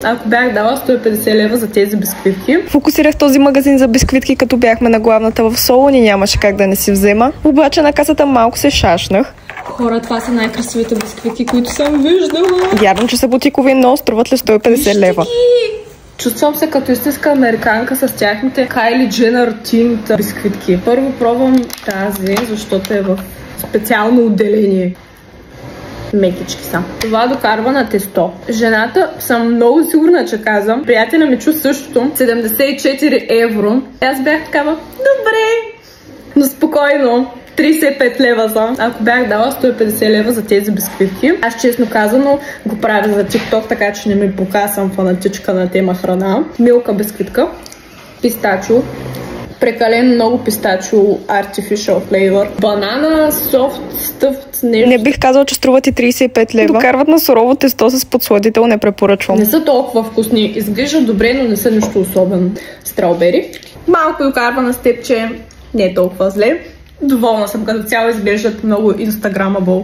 Ако бях дала 150 лева за тези бисквитки. Фокусирах този магазин за бисквитки, като бяхме на главната в Солун и нямаше как да не си взема. Обаче на касата малко се шашнах. Хора, това са най-красивите бисквитки, които съм виждала. Вярвам, че са бутикови, но струват ли 150 лева. Чувствам се като истинска американка с тяхните Kylie Jenner тинт бисквитки. Първо пробвам тази, защото е в специално отделение. Мекички са. Това докарва на тесто. Жената, съм много сигурна, че казвам. Приятеля ми чу същото. 74 евро. Аз бях такава, добре, но спокойно. 35 лева за. Ако бях дала 150 лева за тези бисквитки, аз честно казано го правя за TikTok, така че не ми покасам фанатичка на тема храна. Милка бисквитка, пистачо, прекалено много пистачо, artificial flavor, банана, soft, stuffed, нещо. Не бих казала, че струват и 35 лева. Докарват на сурово тесто с подсладител, не препоръчвам. Не са толкова вкусни. Изглеждат добре, но не са нищо особено. Страубери. Малко докарва на степче, не е толкова зле. Доволна съм, като цяло изглеждат много инстаграмабъл.